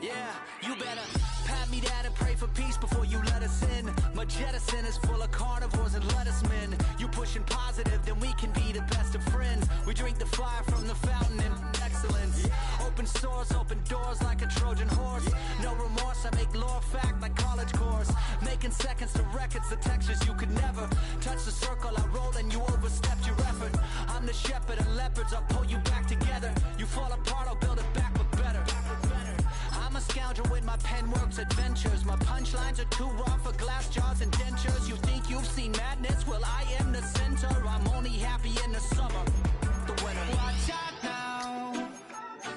Yeah, you better pat me down and pray for peace before you let us in. My jettison is full of carnivores and lettuce men. You pushing positive, then we can be the best of friends. We drink the fire from the fountain and excellence. Open sores, open doors like a Trojan horse. No remorse, I make lore fact like college course. Making seconds to records, the textures you could never touch the circle I rolled and you overstepped your effort. I'm the shepherd of leopards, I'll pull you back together. You fall apart, I'll build it back but better. I'm a scoundrel with my pen works adventures. My punchlines are too raw for glass jars and dentures. You think you've seen madness? Well, I am the center. I'm only happy in the summer. The winter. Watch out now.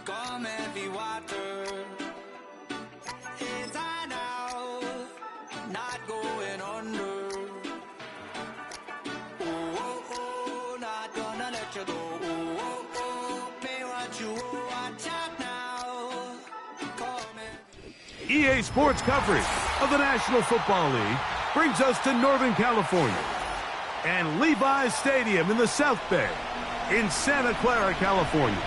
Come heavy water. Heads high now. Not going under. Oh, oh, oh. Not gonna let you go. Oh, oh, oh. Pay what you owe. Watch out now. EA Sports coverage of the National Football League brings us to Northern California and Levi's Stadium in the South Bay in Santa Clara, California.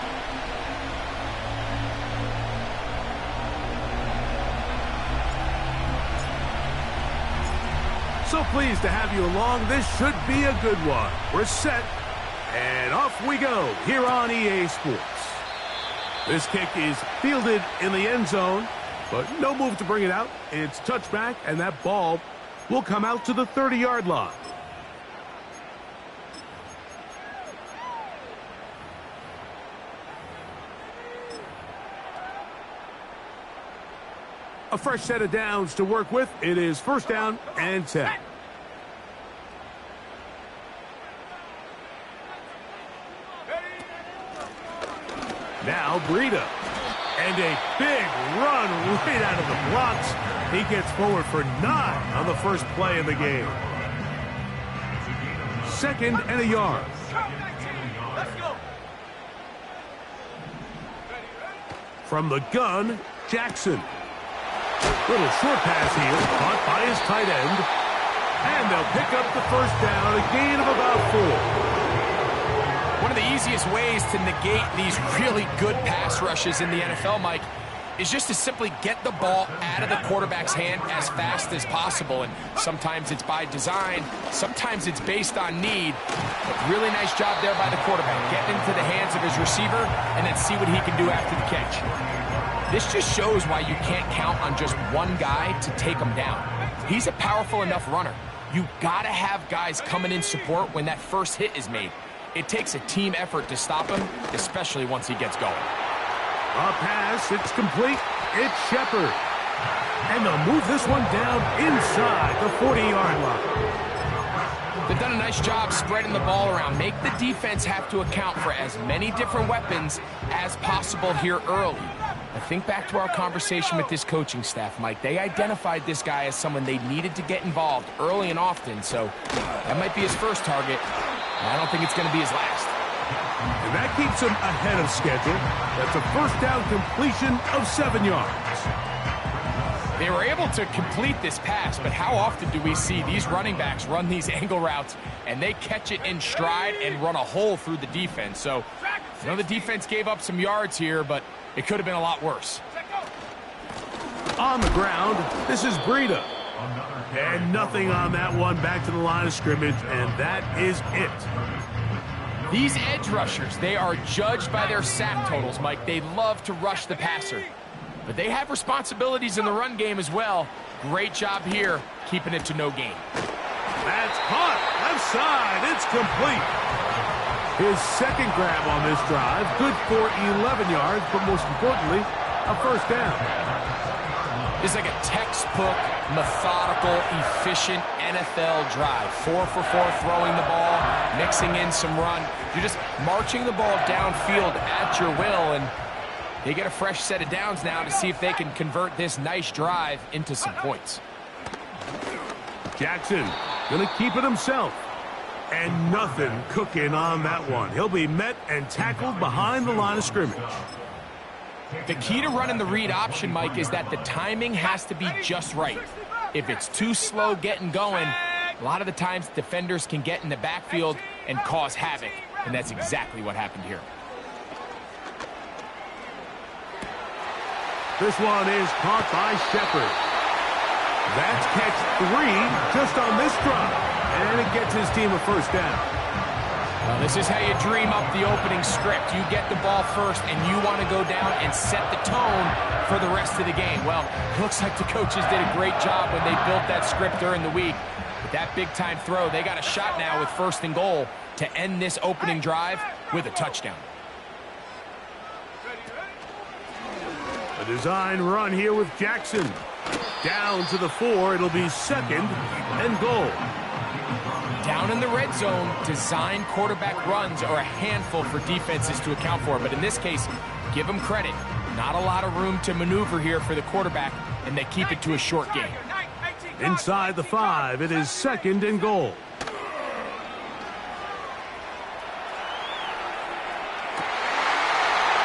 So pleased to have you along. This should be a good one. We're set, and off we go here on EA Sports. This kick is fielded in the end zone, but no move to bring it out. It's touchback, and that ball will come out to the 30-yard line. A fresh set of downs to work with. It is first down and 10. Now Breida. And a big run right out of the blocks. He gets forward for 9 on the first play of the game. 2nd and a yard. From the gun, Jackson. Little short pass here, caught by his tight end. And they'll pick up the first down, a gain of about 4. One of the easiest ways to negate these really good pass rushes in the NFL, Mike, is just to simply get the ball out of the quarterback's hand as fast as possible. And sometimes it's by design, sometimes it's based on need. But really nice job there by the quarterback, getting into the hands of his receiver and then see what he can do after the catch. This just shows why you can't count on just one guy to take him down. He's a powerful enough runner. You gotta have guys coming in support when that first hit is made. It takes a team effort to stop him, especially once he gets going. A pass, it's complete. It's Shepard. And they'll move this one down inside the 40-yard line. They've done a nice job spreading the ball around. Make the defense have to account for as many different weapons as possible here early. I think back to our conversation with this coaching staff, Mike. They identified this guy as someone they needed to get involved early and often, so that might be his first target. I don't think it's going to be his last. And that keeps him ahead of schedule. That's a first down completion of 7 yards. They were able to complete this pass, but how often do we see these running backs run these angle routes and they catch it in stride and run a hole through the defense? So, I know the defense gave up some yards here, but it could have been a lot worse. On the ground, this is Breida. And nothing on that one, back to the line of scrimmage, and that is it. These edge rushers, they are judged by their sack totals, Mike. They love to rush the passer. But they have responsibilities in the run game as well. Great job here, keeping it to no gain. That's caught, left side, it's complete. His second grab on this drive, good for 11 yards, but most importantly, a first down. It's like a textbook, methodical, efficient NFL drive. 4 for 4 throwing the ball, mixing in some run. You're just marching the ball downfield at your will, and they get a fresh set of downs now to see if they can convert this nice drive into some points. Jackson going to keep it himself. And nothing cooking on that one. He'll be met and tackled behind the line of scrimmage. The key to running the read option, Mike, is that the timing has to be just right. If it's too slow getting going, a lot of the times defenders can get in the backfield and cause havoc, and that's exactly what happened here. This one is caught by Shepard. That's catch 3 just on this drive. And it gets his team a first down. Well, this is how you dream up the opening script. You get the ball first, and you want to go down and set the tone for the rest of the game. Well, it looks like the coaches did a great job when they built that script during the week. With that big-time throw, they got a shot now with 1st and goal to end this opening drive with a touchdown. A design run here with Jackson. Down to the 4, it'll be 2nd and goal. Down in the red zone, design quarterback runs are a handful for defenses to account for. But in this case, give them credit. Not a lot of room to maneuver here for the quarterback, and they keep it to a short game. Inside the 5, it is 2nd and goal.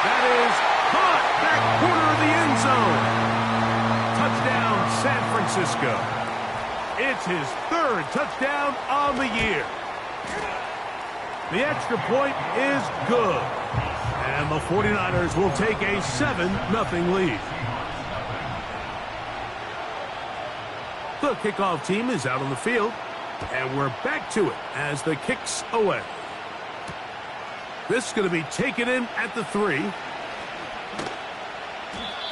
That is caught back corner of the end zone. Touchdown, San Francisco. It's his 3rd touchdown on the year. The extra point is good. And the 49ers will take a 7-0 lead. The kickoff team is out on the field. And we're back to it as the kick's away. This is going to be taken in at the 3.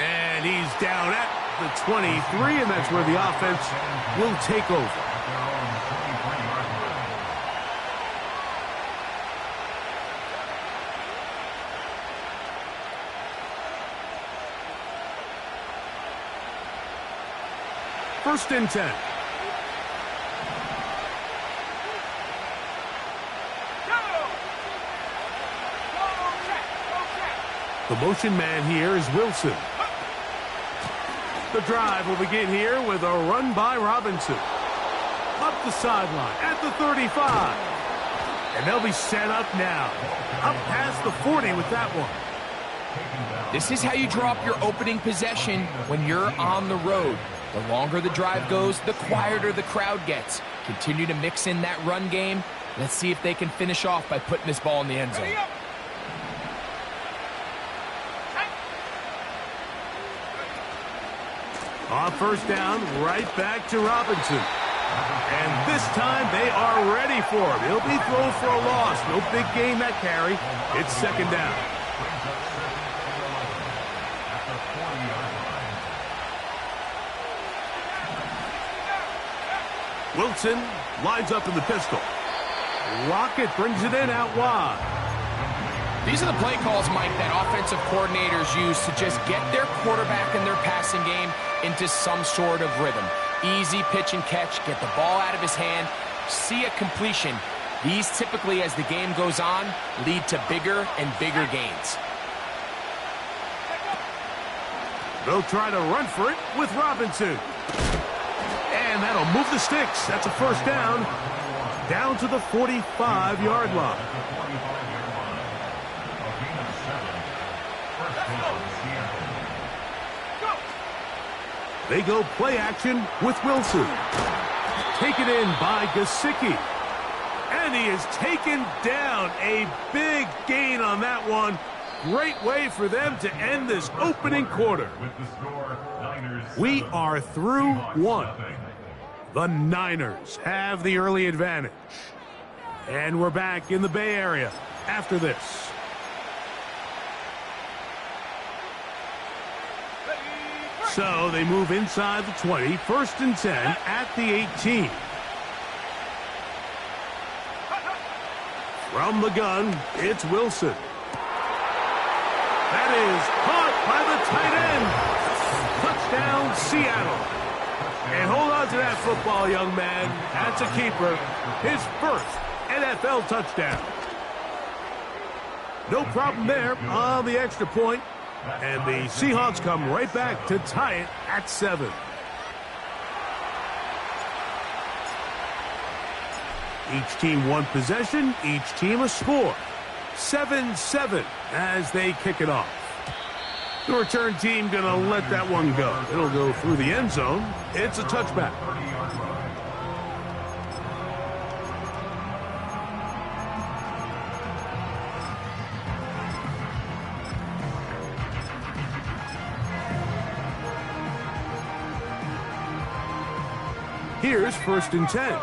And he's down at the 23, and that's where the offense will take over. First and 10. The motion man here is Wilson. The drive will begin here with a run by Robinson. Up the sideline at the 35. And they'll be set up now. Up past the 40 with that one. This is how you draw up your opening possession when you're on the road. The longer the drive goes, the quieter the crowd gets. Continue to mix in that run game. Let's see if they can finish off by putting this ball in the end zone. On first down, right back to Robinson. And this time they are ready for him. He'll be thrown for a loss. No big gain that carry. It's 2nd down. Wilson lines up in the pistol. Lockett brings it in out wide. These are the play calls, Mike, that offensive coordinators use to just get their quarterback and their passing game into some sort of rhythm. Easy pitch and catch, get the ball out of his hand, see a completion. These typically, as the game goes on, lead to bigger and bigger gains. They'll try to run for it with Robinson. And that'll move the sticks. That's a first down. Down to the 45-yard line. They go play action with Wilson. Taken in by Gesicki. And he is taken down. A big gain on that one. Great way for them to end this opening quarter. We are through 1. The Niners have the early advantage. And we're back in the Bay Area after this. So they move inside the 20, 1st and 10 at the 18. From the gun, it's Wilson. That is caught by the tight end. Touchdown, Seattle. And hold on to that football, young man. That's a keeper. His first NFL touchdown. No problem there on the extra point. And the Seahawks come right back to tie it at 7. Each team one possession, each team a score. 7-7 as they kick it off. The return team going to let that one go. It'll go through the end zone. It's a touchback. Here's 1st and 10.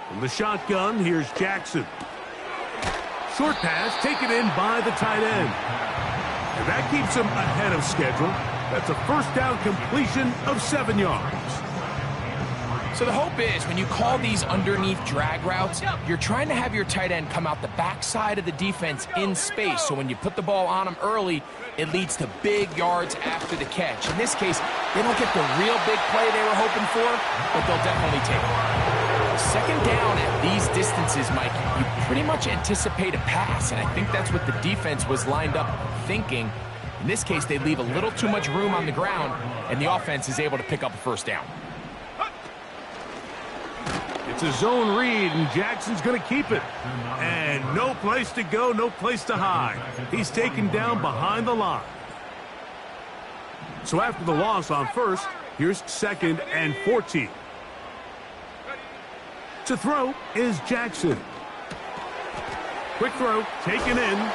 From the shotgun, here's Jackson. Short pass taken in by the tight end. And that keeps him ahead of schedule. That's a 1st down completion of 7 yards. So the hope is when you call these underneath drag routes, you're trying to have your tight end come out the backside of the defense in space. So when you put the ball on him early, it leads to big yards after the catch. In this case, they don't get the real big play they were hoping for, but they'll definitely take it. 2nd down at these distances, Mike, you pretty much anticipate a pass, and I think that's what the defense was lined up thinking. In this case, they leave a little too much room on the ground, and the offense is able to pick up a 1st down. It's a zone read, and Jackson's going to keep it. And no place to go, no place to hide. He's taken down behind the line. So after the loss on 1st, here's 2nd and 14. To throw is Jackson. Quick throw, taken in.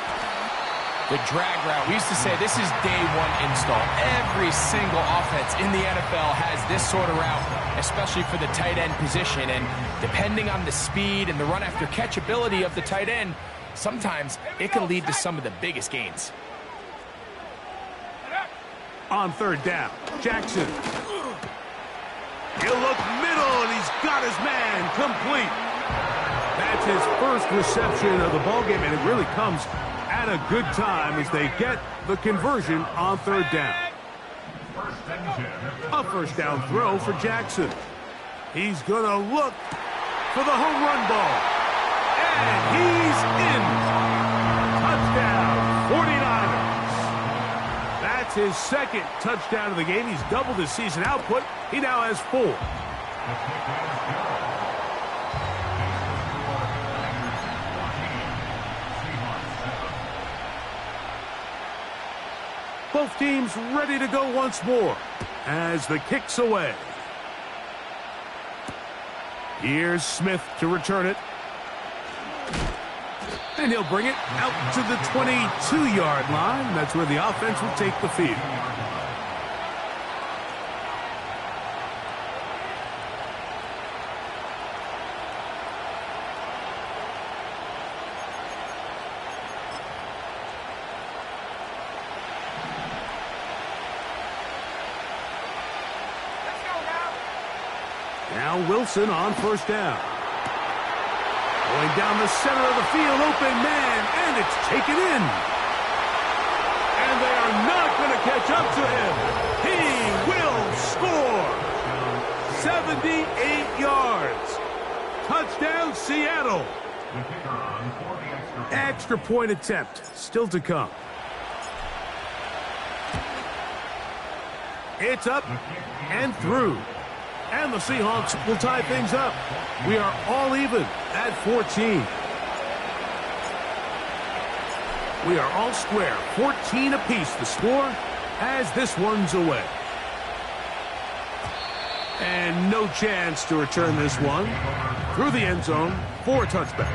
The drag route, we used to say this is day 1 install. Every single offense in the NFL has this sort of route, especially for the tight end position. And depending on the speed and the run after catch ability of the tight end, sometimes it can lead to some of the biggest gains. On 3rd down, Jackson. He'll look middle, and he's got his man complete. That's his 1st reception of the ballgame, and it really comes at a good time as they get the conversion on 3rd down. A 1st down throw for Jackson. He's going to look for the home run ball. And he's in. Touchdown, 49ers. That's his 2nd touchdown of the game. He's doubled his season output. He now has 4. Both teams ready to go once more as the kick's away. Here's Smith to return it. And he'll bring it out to the 22-yard line. That's where the offense will take the field. Now Wilson on 1st down. Going down the center of the field, open man, and it's taken in. And they are not going to catch up to him. He will score. 78 yards. Touchdown, Seattle. Extra point attempt still to come. It's up and through. And the Seahawks will tie things up. We are all even at 14. We are all square. 14 apiece the score as this one's away. And no chance to return this one through the end zone for a touchback.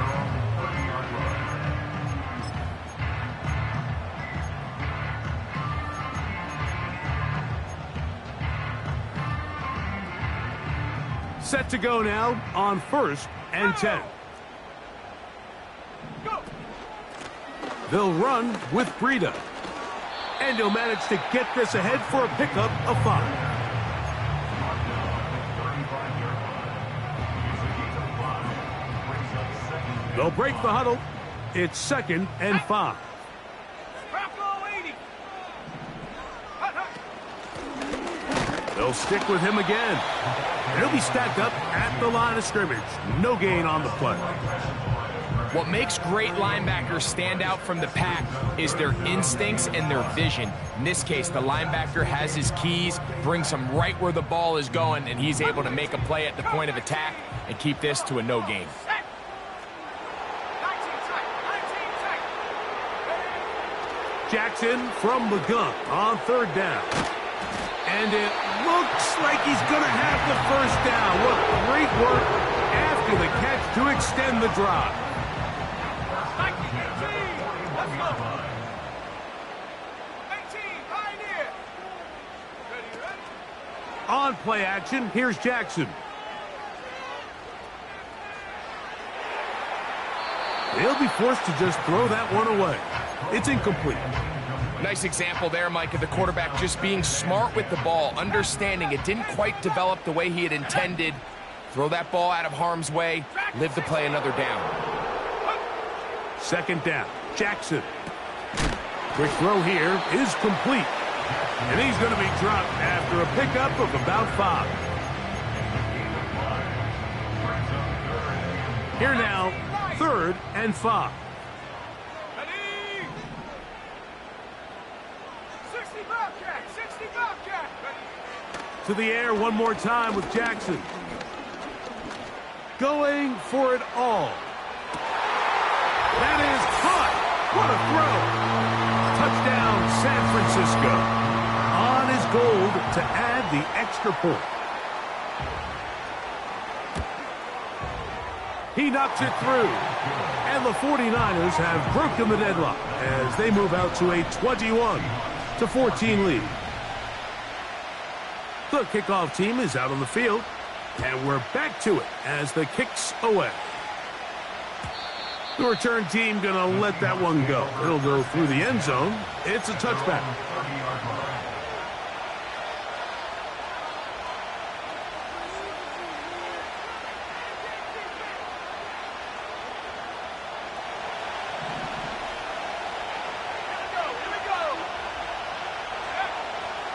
Set to go now on 1st and 10. They'll run with Breida. And he'll manage to get this ahead for a pickup of 5. They'll break the huddle. It's 2nd and 5. They'll stick with him again. He'll be stacked up at the line of scrimmage. No gain on the play. What makes great linebackers stand out from the pack is their instincts and their vision. In this case, the linebacker has his keys, brings him right where the ball is going, and he's able to make a play at the point of attack and keep this to a no gain. Jackson from the gun on 3rd down. And it looks like he's going to have the 1st down. What great work after the catch to extend the drive. On play action, here's Jackson. They'll be forced to just throw that one away. It's incomplete. Nice example there, Mike, of the quarterback just being smart with the ball, understanding it didn't quite develop the way he had intended. Throw that ball out of harm's way, live to play another down. Second down, Jackson. Quick throw here is complete. And he's going to be dropped after a pickup of about 5. Here now, 3rd and 5. To the air one more time with Jackson. Going for it all. That is caught. What a throw. Touchdown, San Francisco. On his goal to add the extra point. He knocks it through. And the 49ers have broken the deadlock as they move out to a 21-14 lead. The kickoff team is out on the field, and we're back to it as the kick's away. The return team going to let that one go. It'll go through the end zone. It's a touchback.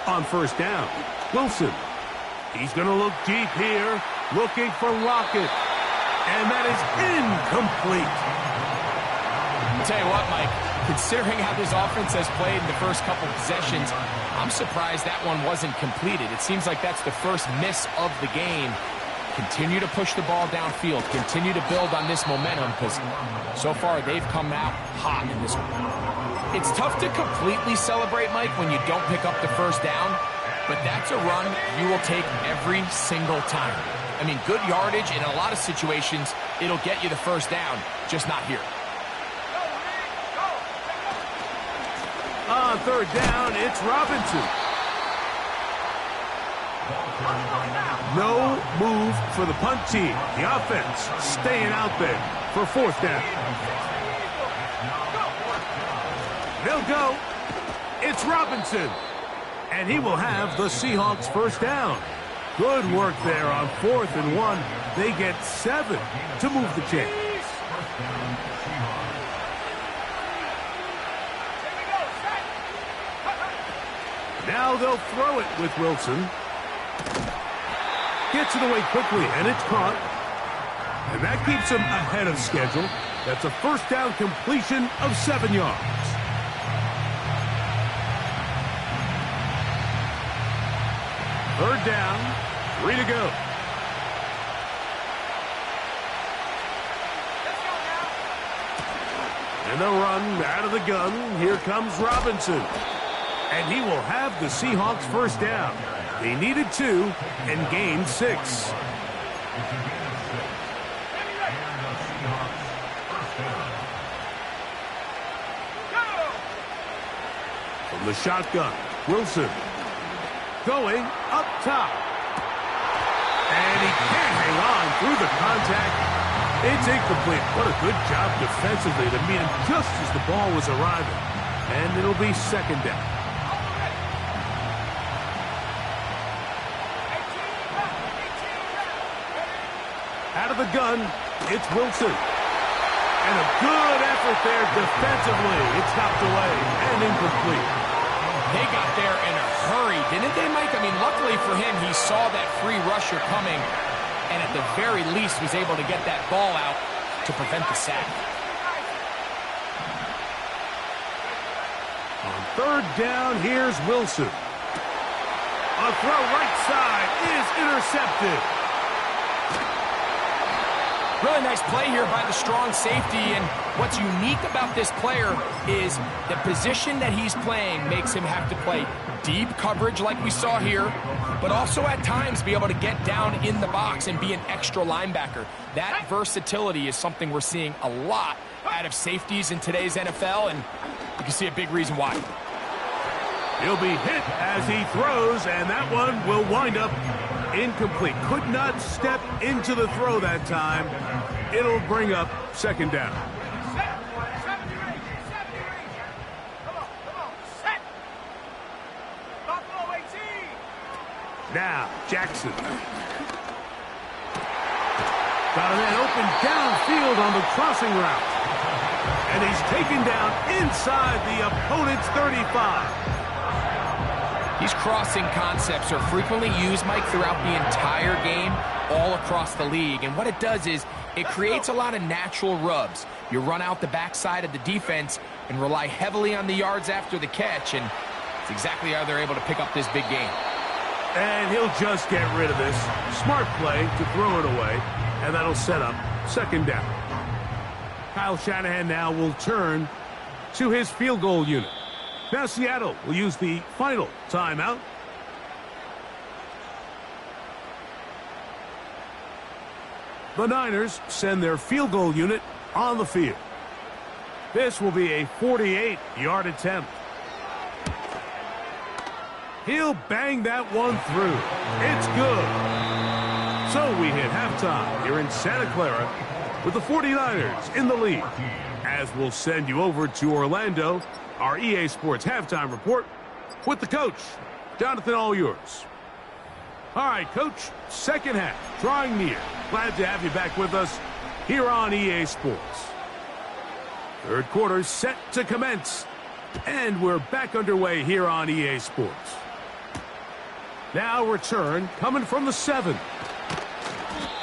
On first down, Wilson. He's going to look deep here, looking for Lockett. And that is incomplete. I'll tell you what, Mike, considering how this offense has played in the first couple possessions, I'm surprised that one wasn't completed. It seems like that's the first miss of the game. Continue to push the ball downfield. Continue to build on this momentum because so far they've come out hot in this one. It's tough to completely celebrate, Mike, when you don't pick up the first down, but that's a run you will take every single time. I mean, good yardage in a lot of situations, it'll get you the first down, just not here. On third down, it's Robinson. No move for the punt team. The offense staying out there for fourth down. They'll go. It's Robinson. And he will have the Seahawks first down. Good work there on 4th and 1. They get 7 to move the chains. Now they'll throw it with Wilson. Gets it away quickly, and it's caught. And that keeps him ahead of schedule. That's a first down completion of 7 yards. Third down, 3 to go. And they'll run out of the gun. Here comes Robinson. And he will have the Seahawks first down. They needed 2 and gained 6. From the shotgun, Wilson. Going up top. And he can't hang on through the contact. It's incomplete. What a good job defensively to meet him just as the ball was arriving. And it'll be second down. Out of the gun, it's Wilson. And a good effort there defensively. It's knocked away and incomplete. They got there in a hurry, didn't they, Mike? I mean, luckily for him, he saw that free rusher coming and at the very least was able to get that ball out to prevent the sack. On third down, here's Wilson. A throw right side is intercepted. Really nice play here by the strong safety, and what's unique about this player is the position that he's playing makes him have to play deep coverage like we saw here, but also at times be able to get down in the box and be an extra linebacker. That versatility is something we're seeing a lot out of safeties in today's NFL, and you can see a big reason why. He'll be hit as he throws, and that one will wind up incomplete. Could not step into the throw that time. It'll bring up second down. Now, Jackson. Got a man open downfield on the crossing route. And he's taken down inside the opponent's 35. These crossing concepts are frequently used, Mike, throughout the entire game, all across the league. And what it does is it creates a lot of natural rubs. You run out the backside of the defense and rely heavily on the yards after the catch, and it's exactly how they're able to pick up this big game. And he'll just get rid of this. Smart play to throw it away, and that'll set up second down. Kyle Shanahan now will turn to his field goal unit. Now Seattle will use the final timeout. The Niners send their field goal unit on the field. This will be a 48-yard attempt. He'll bang that one through. It's good. So we hit halftime here in Santa Clara with the 49ers in the lead. As we'll send you over to Orlando, our EA Sports halftime report with the coach. Jonathan, all yours. All right, Coach, second half, drawing near. Glad to have you back with us here on EA Sports. Third quarter set to commence, and we're back underway here on EA Sports. Now return coming from the 7.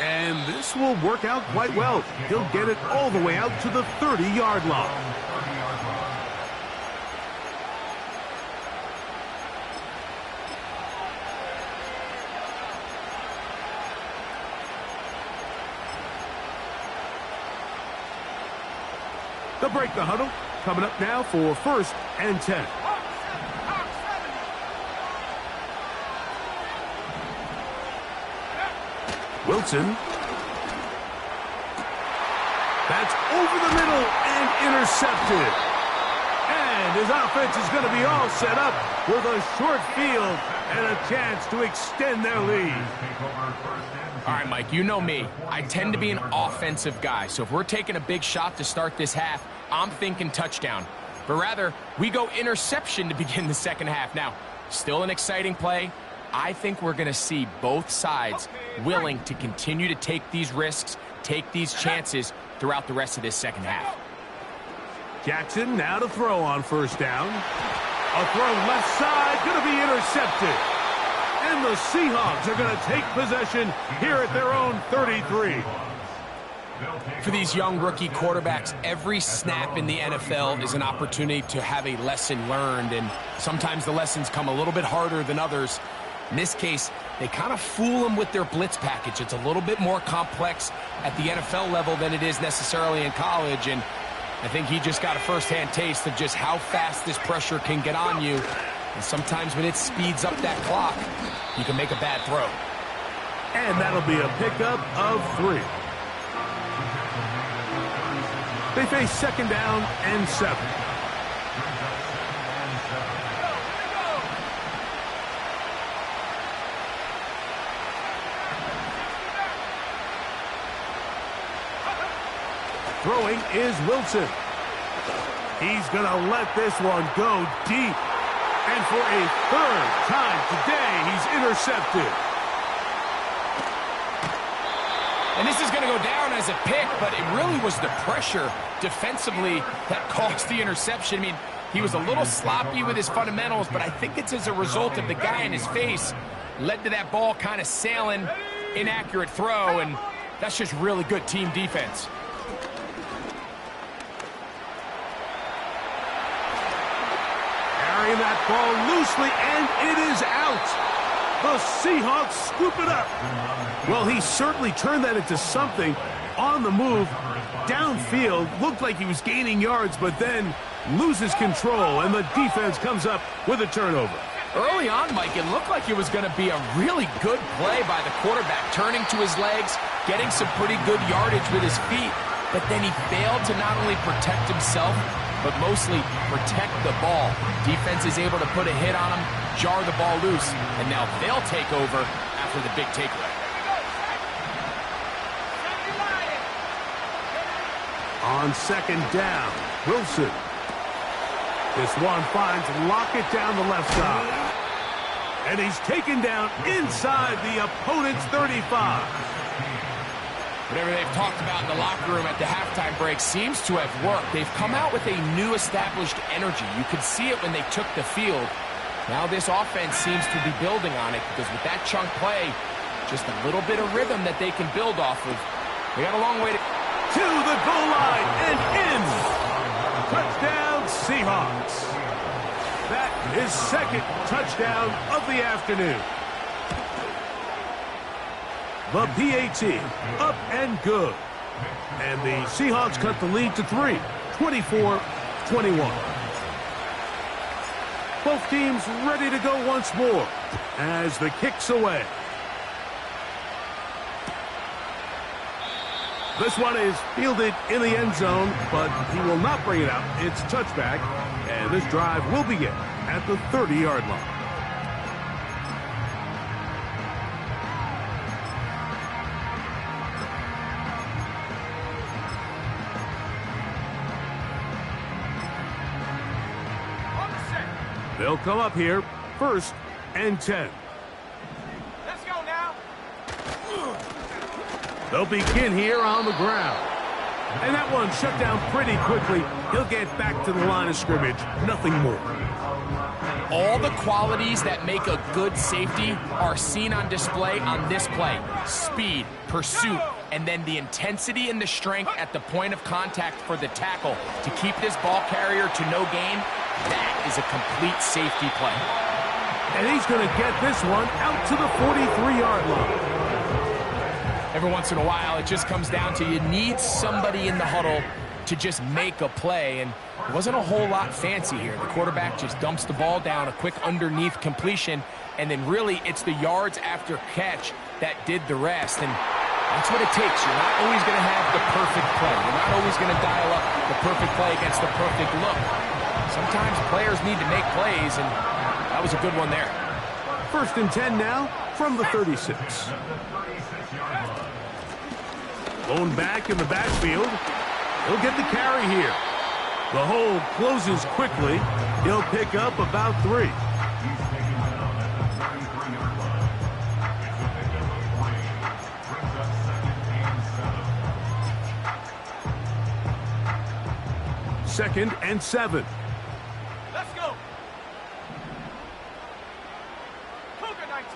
And this will work out quite well. He'll get it all the way out to the 30-yard line. They'll break the huddle. Coming up now for 1st and 10. Wilson. That's over the middle and intercepted. And his offense is going to be all set up with a short field and a chance to extend their lead. All right, Mike, you know me. I tend to be an offensive guy, so if we're taking a big shot to start this half, I'm thinking touchdown. But rather, we go interception to begin the second half. Now, still an exciting play. I think we're going to see both sides willing to continue to take these risks, take these chances throughout the rest of this second half. Jackson now to throw on 1st down. A throw left side, going to be intercepted. And the Seahawks are going to take possession here at their own 33. For these young rookie quarterbacks, every snap in the NFL is an opportunity to have a lesson learned, and sometimes the lessons come a little bit harder than others. In this case, they kind of fool them with their blitz package. It's a little bit more complex at the NFL level than it is necessarily in college, and I think he just got a first-hand taste of just how fast this pressure can get on you. And sometimes when it speeds up that clock, you can make a bad throw. And that'll be a pickup of 3. They face 2nd down and 7. Throwing is Wilson. He's going to let this one go deep. And for a 3rd time today, he's intercepted. And this is going to go down as a pick, but it really was the pressure defensively that caused the interception. I mean, he was a little sloppy with his fundamentals, but I think it's as a result of the guy in his face led to that ball kind of sailing, inaccurate throw, and that's just really good team defense. Carrying that ball loosely, and it is out. The Seahawks scoop it up. Well, he certainly turned that into something on the move. Downfield, looked like he was gaining yards, but then loses control, and the defense comes up with a turnover. Early on, Mike, it looked like it was going to be a really good play by the quarterback, turning to his legs, getting some pretty good yardage with his feet, but then he failed to not only protect himself, but mostly protect the ball. Defense is able to put a hit on them, jar the ball loose, and now they'll take over after the big takeaway. On second down, Wilson. This one finds Lockett down the left side. And he's taken down inside the opponent's 35. Whatever they've talked about in the locker room at the halftime break seems to have worked. They've come out with a new established energy. You could see it when they took the field. Now this offense seems to be building on it because with that chunk play, just a little bit of rhythm that they can build off of. They got a long way to the goal line and in. Touchdown Seahawks. That is second touchdown of the afternoon. The PAT up and good. And the Seahawks cut the lead to 3, 24-21. Both teams ready to go once more as the kick's away. This one is fielded in the end zone, but he will not bring it out. It's touchback, and this drive will begin at the 30-yard line. They'll come up here, 1st and 10. Let's go now. They'll begin here on the ground. And that one shut down pretty quickly. He'll get back to the line of scrimmage. Nothing more. All the qualities that make a good safety are seen on display on this play. Speed, pursuit, and then the intensity and the strength at the point of contact for the tackle to keep this ball carrier to no gain. That is a complete safety play. And he's going to get this one out to the 43-yard line. Every once in a while, it just comes down to you need somebody in the huddle to just make a play, and it wasn't a whole lot fancy here. The quarterback just dumps the ball down, a quick underneath completion, and then really it's the yards after catch that did the rest, and that's what it takes. You're not always going to have the perfect play. You're not always going to dial up the perfect play against the perfect look. Sometimes players need to make plays, and that was a good one there. 1st and 10 now from the 36. Blown back in the backfield. He'll get the carry here. The hole closes quickly. He'll pick up about 3. Second and 7. Let's go. Cougar 19.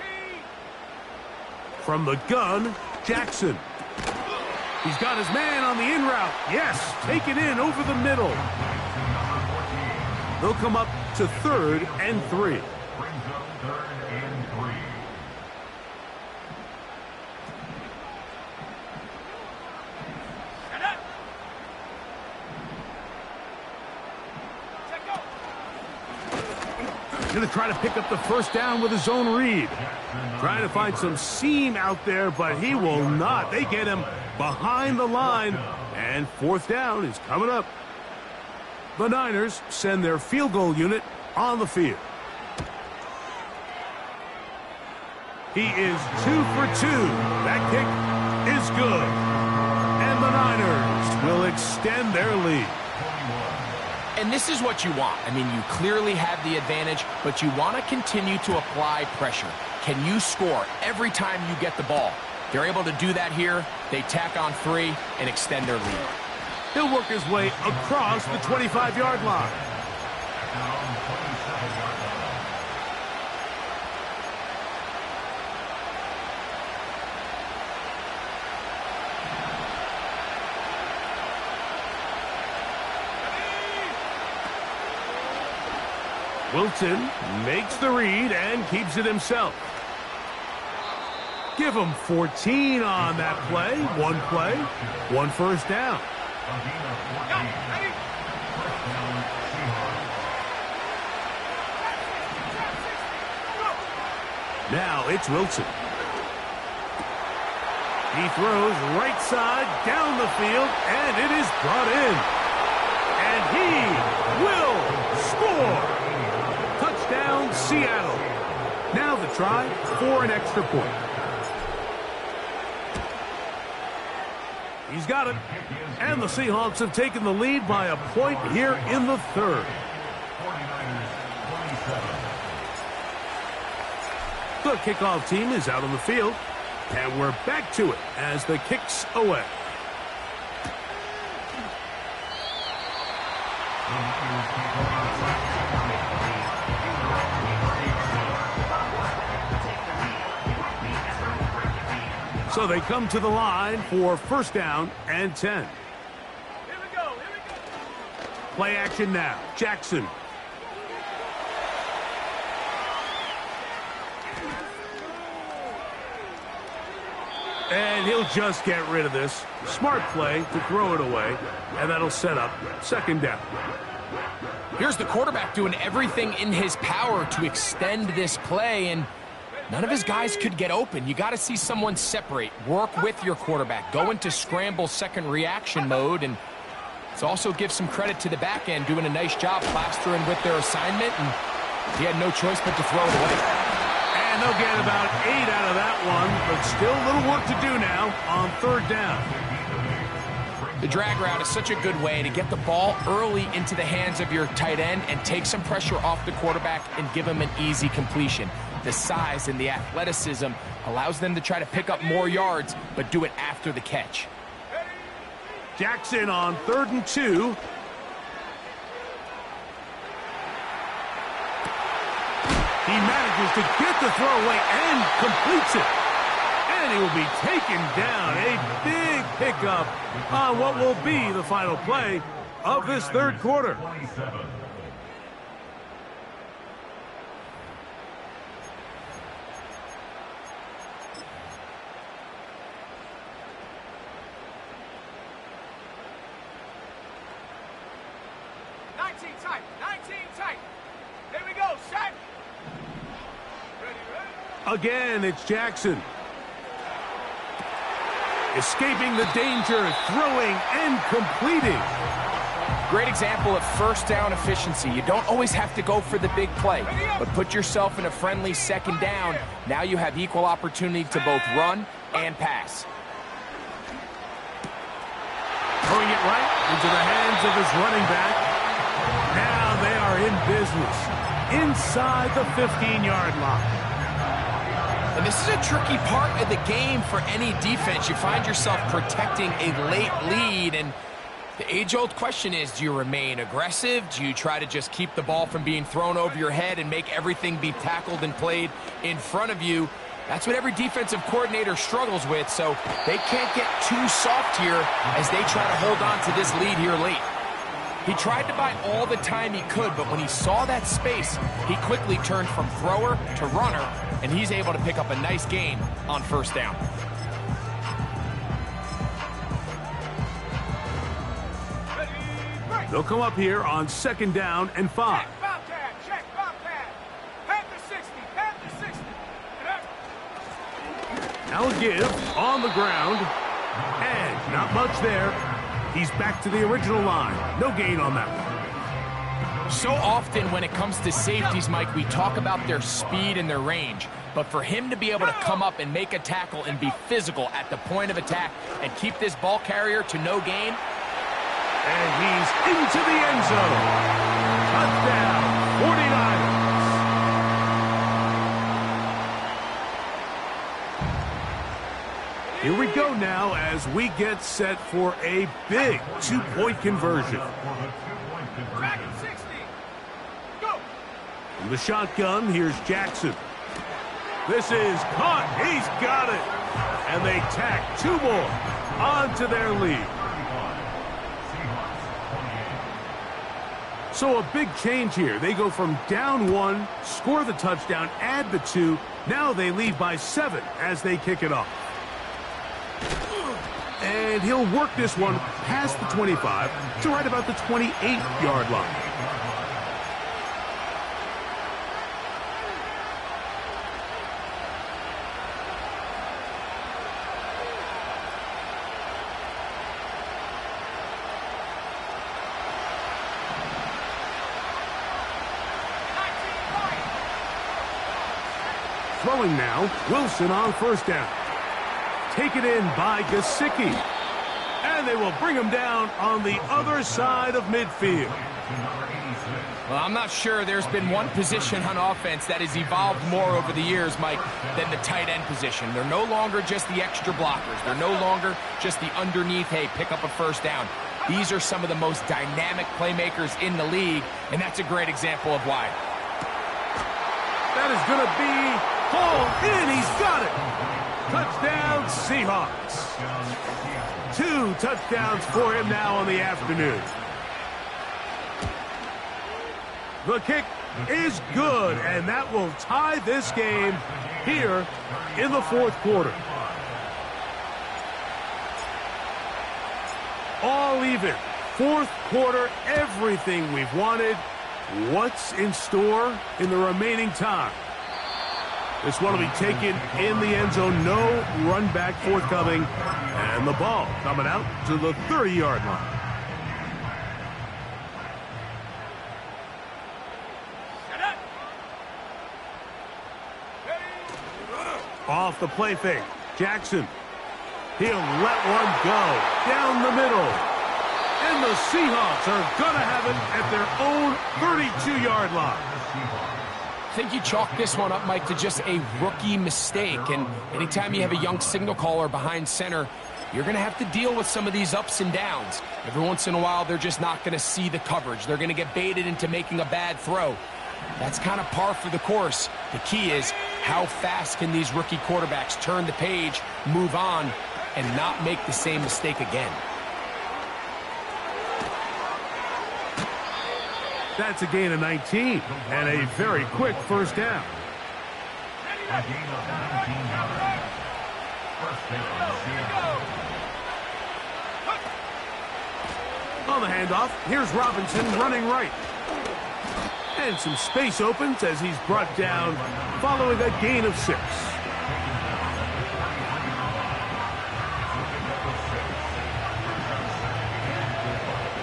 From the gun, Jackson. He's got his man on the in route. Yes, take it in over the middle. They'll come up to 3rd and 3. Going to try to pick up the 1st down with his own read. Trying to find some seam out there, but he will not. They get him behind the line, and 4th down is coming up. The Niners send their field goal unit on the field. He is 2 for 2. That kick is good. And the Niners will extend their lead. And this is what you want. I mean, you clearly have the advantage, but you want to continue to apply pressure. Can you score every time you get the ball? They're able to do that here. They tack on 3 and extend their lead. He'll work his way across the 25-yard line. Wilson makes the read and keeps it himself. Give him 14 on that play. 1 play, 1 1st down. Now it's Wilson. He throws right side down the field, and it is brought in. And he will score. Touchdown, Seattle. Now the try for an extra point. He's got it. And the Seahawks have taken the lead by a point here in the third. The kickoff team is out on the field. And we're back to it as the kick's away. So they come to the line for first down and 10. Here we go. Play action now. Jackson. And he'll just get rid of this. Smart play to throw it away. And that'll set up second down. Here's the quarterback doing everything in his power to extend this play, and none of his guys could get open. You got to see someone separate, work with your quarterback, go into scramble second reaction mode, and let's also give some credit to the back end doing a nice job plastering with their assignment, and he had no choice but to throw it away. And they'll get about 8 out of that one, but still a little work to do now on third down. The drag route is such a good way to get the ball early into the hands of your tight end and take some pressure off the quarterback and give him an easy completion. The size and the athleticism allows them to try to pick up more yards, but do it after the catch. Jackson on 3rd and 2. He manages to get the throw away and completes it. And he will be taken down. A big pickup on what will be the final play of this third quarter. Tight. 19 tight. Here we go, set. Ready. Again, it's Jackson. Escaping the danger, throwing and completing. Great example of first down efficiency. You don't always have to go for the big play, but put yourself in a friendly second down. Now you have equal opportunity to both run and pass. Throwing it right into the hands of his running back. Now they are in business inside the 15-yard line. And this is a tricky part of the game for any defense. You find yourself protecting a late lead, and the age-old question is, do you remain aggressive? Do you try to just keep the ball from being thrown over your head and make everything be tackled and played in front of you? That's what every defensive coordinator struggles with, so they can't get too soft here as they try to hold on to this lead here late. He tried to buy all the time he could, but when he saw that space, he quickly turned from thrower to runner, and he's able to pick up a nice gain on first down. They'll come up here on second down and 5. Check Bobcat, check Bobcat. Panther 60. Now a give on the ground, and not much there. He's back to the original line. No gain on that one. So often when it comes to safeties, Mike, we talk about their speed and their range. But for him to be able to come up and make a tackle and be physical at the point of attack and keep this ball carrier to no gain. And he's into the end zone. Touchdown, 49ers. Here we go now as we get set for a big two-point conversion. Dragon 60. Go. From the shotgun, here's Jackson. This is caught. He's got it. And they tack 2 more onto their lead. So a big change here. They go from down 1, score the touchdown, add the 2. Now they lead by 7 as they kick it off. And he'll work this one past the 25 to right about the 28-yard line. Throwing now, Wilson on first down. Taken in by Gesicki. And they will bring him down on the other side of midfield. Well, I'm not sure there's been one position on offense that has evolved more over the years, Mike, than the tight end position. They're no longer just the extra blockers. They're no longer just the underneath, hey, pick up a first down. These are some of the most dynamic playmakers in the league, and that's a great example of why. That is going to be hauled in. He's got it. Touchdown, Seahawks. 2 touchdowns for him now on the afternoon. The kick is good, and that will tie this game here in the fourth quarter. All even. Fourth quarter, everything we've wanted. What's in store in the remaining time? This one will be taken in the end zone. No run back forthcoming. And the ball coming out to the 30-yard line. Off the play fake. Jackson. He'll let one go down the middle. And the Seahawks are going to have it at their own 32-yard line. I think you chalk this one up, Mike, to just a rookie mistake. And anytime you have a young signal caller behind center, you're going to have to deal with some of these ups and downs. Every once in a while, they're just not going to see the coverage. They're going to get baited into making a bad throw. That's kind of par for the course. The key is how fast can these rookie quarterbacks turn the page, move on, and not make the same mistake again. That's a gain of 19 and a very quick first down. On the handoff, here's Robinson running right. And some space opens as he's brought down following a gain of 6.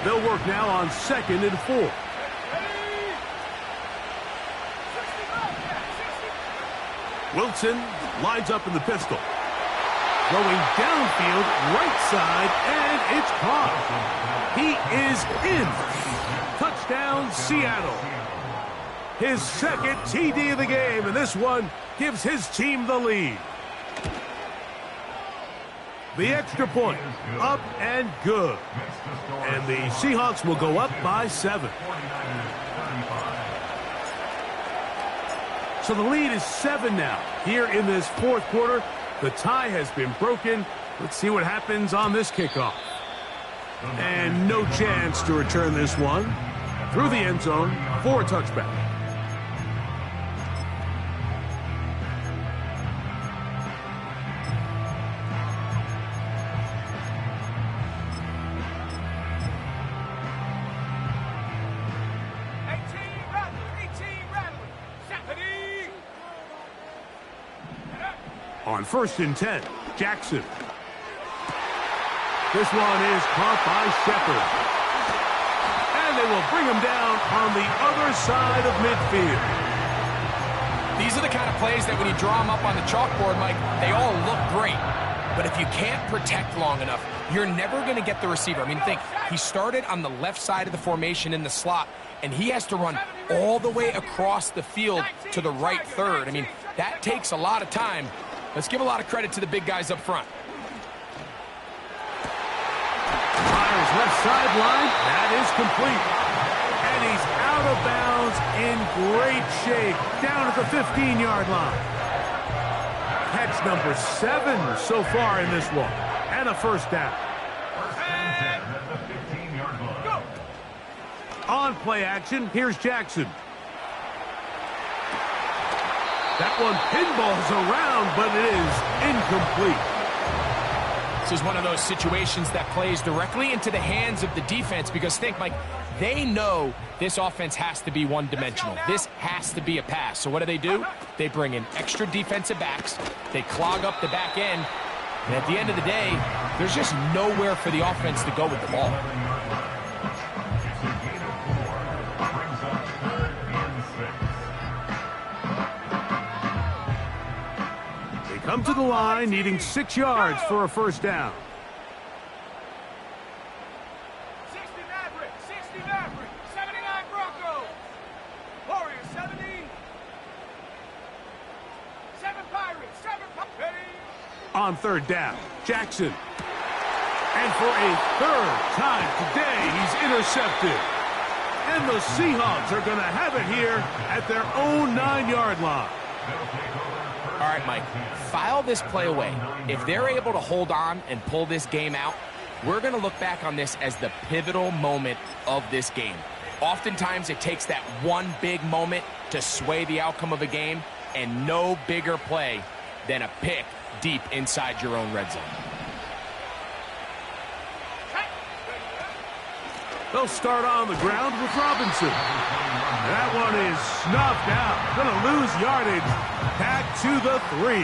They'll work now on 2nd and 4. Wilson lines up in the pistol. Throwing downfield, right side, and it's caught. He is in. Touchdown, Seattle. His 2nd TD of the game, and this one gives his team the lead. The extra point, up and good. And the Seahawks will go up by 7. So the lead is 7 now. Here in this fourth quarter, the tie has been broken. Let's see what happens on this kickoff. And no chance to return this one through the end zone for a touchback. On 1st and 10, Jackson. This one is caught by Shepard. And they will bring him down on the other side of midfield. These are the kind of plays that when you draw them up on the chalkboard, Mike, they all look great. But if you can't protect long enough, you're never going to get the receiver. I mean, think, he started on the left side of the formation in the slot, and he has to run all the way across the field to the right third. I mean, that takes a lot of time. Let's give a lot of credit to the big guys up front. Fires left sideline. That is complete. And he's out of bounds in great shape. Down at the 15-yard line. Catch number 7 so far in this one. And a first down. On play action, here's Jackson. That one pinballs around, but it is incomplete. This is one of those situations that plays directly into the hands of the defense because think, Mike, they know this offense has to be one-dimensional. This has to be a pass. So what do? They bring in extra defensive backs. They clog up the back end. And at the end of the day, there's just nowhere for the offense to go with the ball. come to the line needing 6 yards for a first down. 60 Maverick, 60 Maverick, 79 Broncos. Warriors 70. 7 Pirates, 7 Pirates. On third down, Jackson. And for a third time today, he's intercepted. And the Seahawks are going to have it here at their own 9-yard line. All right, Mike, file this play away. If they're able to hold on and pull this game out, we're going to look back on this as the pivotal moment of this game. Oftentimes, it takes that one big moment to sway the outcome of a game, and no bigger play than a pick deep inside your own red zone. They'll start on the ground with Robinson. That one is snuffed out. Going to lose yardage. Back to the 3.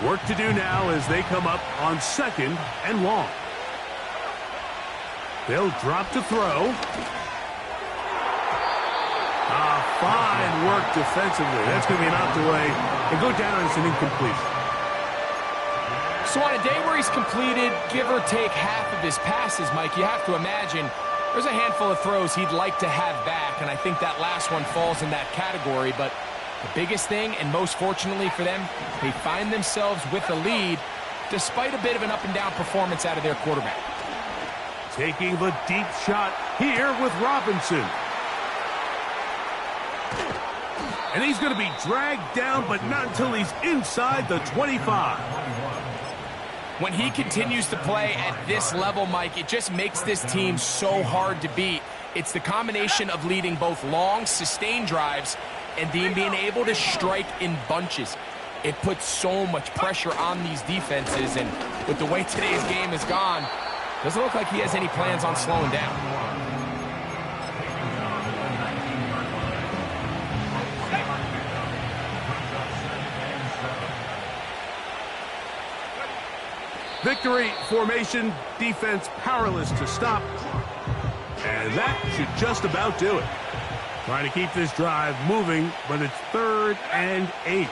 Work to do now as they come up on 2nd and long. They'll drop to throw. Fine work defensively. That's going to be knocked away and go down as an incompletion. So on a day where he's completed, give or take half of his passes, Mike, you have to imagine there's a handful of throws he'd like to have back, and I think that last one falls in that category. But the biggest thing, and most fortunately for them, they find themselves with the lead despite a bit of an up-and-down performance out of their quarterback. Taking the deep shot here with Robinson. And he's going to be dragged down, but not until he's inside the 25. When he continues to play at this level, Mike, it just makes this team so hard to beat. It's the combination of leading both long, sustained drives and being able to strike in bunches. It puts so much pressure on these defenses, and with the way today's game has gone, doesn't look like he has any plans on slowing down. Victory formation, defense powerless to stop. And that should just about do it. Trying to keep this drive moving, but it's 3rd and 8.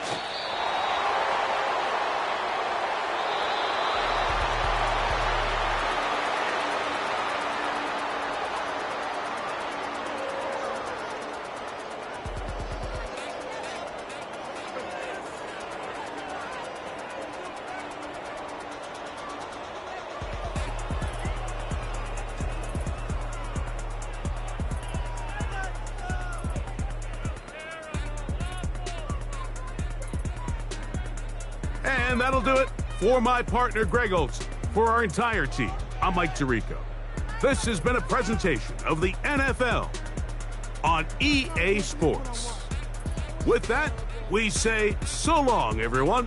And that'll do it for my partner, Greg Olsen. For our entire team, I'm Mike Tirico. This has been a presentation of the NFL on EA Sports. With that, we say so long, everyone.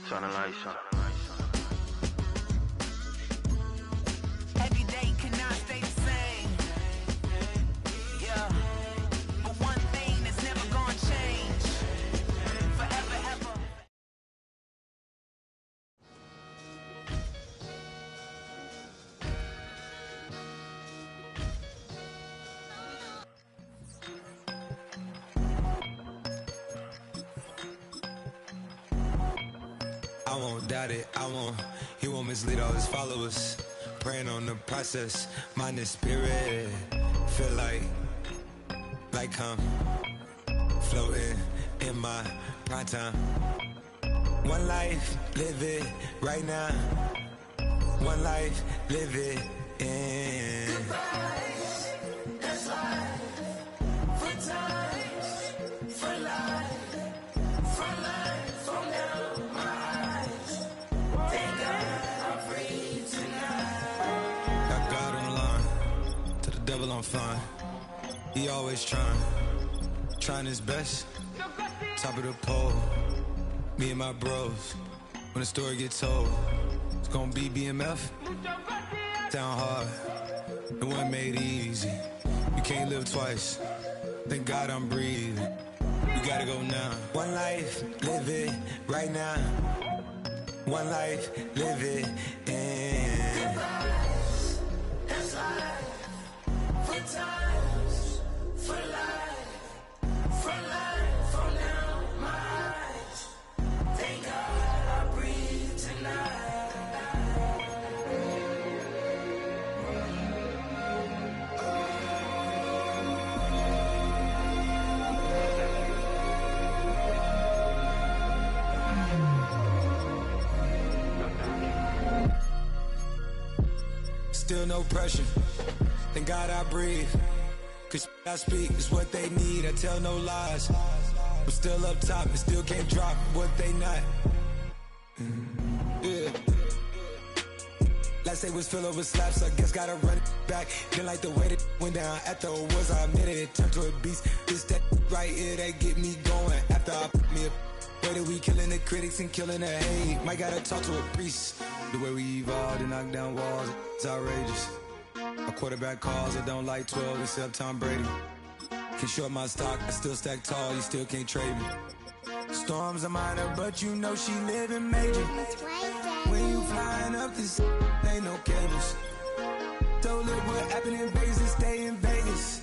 Turn the lights on. Every day cannot stay the same. Yeah. But one thing that's never gonna change. Forever, ever. I won't doubt it, he won't mislead all his followers. Praying on the process, mind and spirit. feel like I'm floating in my prime time. One life, live it right now. One life, live it in. Goodbyes, that's life. For times, for life. For life, from now, my eyes. Thank God I'm free tonight. Got God on the line, to the devil I'm fine. He always trying his best. Top of the pole, me and my bros. When the story gets told, it's gonna be BMF. Down hard, it wasn't made easy. You can't live twice. Thank God I'm breathing. We gotta go now. One life, live it right now. One life, live it in. Goodbyes, that's life. For times, for life. For life, from now, my eyes. Thank God I breathe tonight. Still no pressure. Thank God I breathe. Cause I speak is what they need. I tell no lies. I'm still up top and still can't drop what they not. Yeah. Last day was filled over slaps, I guess gotta run it back. Didn't like the way that went down after it was, I admit it turned to a beast. This that right here that get me going. After I put me a way that we killing the critics and killing the hate. Might gotta talk to a priest. The way we evolved and knock down walls, it's outrageous. A quarterback calls, I don't like 12 except Tom Brady. Can short my stock, I still stack tall, you still can't trade me. Storms are minor, but you know she living major. When you flying up this, ain't no cables. Don't look what happened in Vegas and stay in Vegas.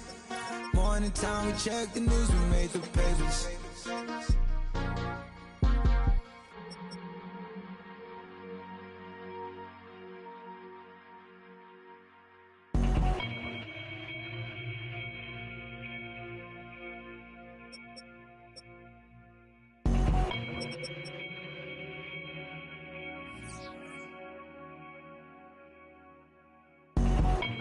Morning time, we check the news, we made the papers.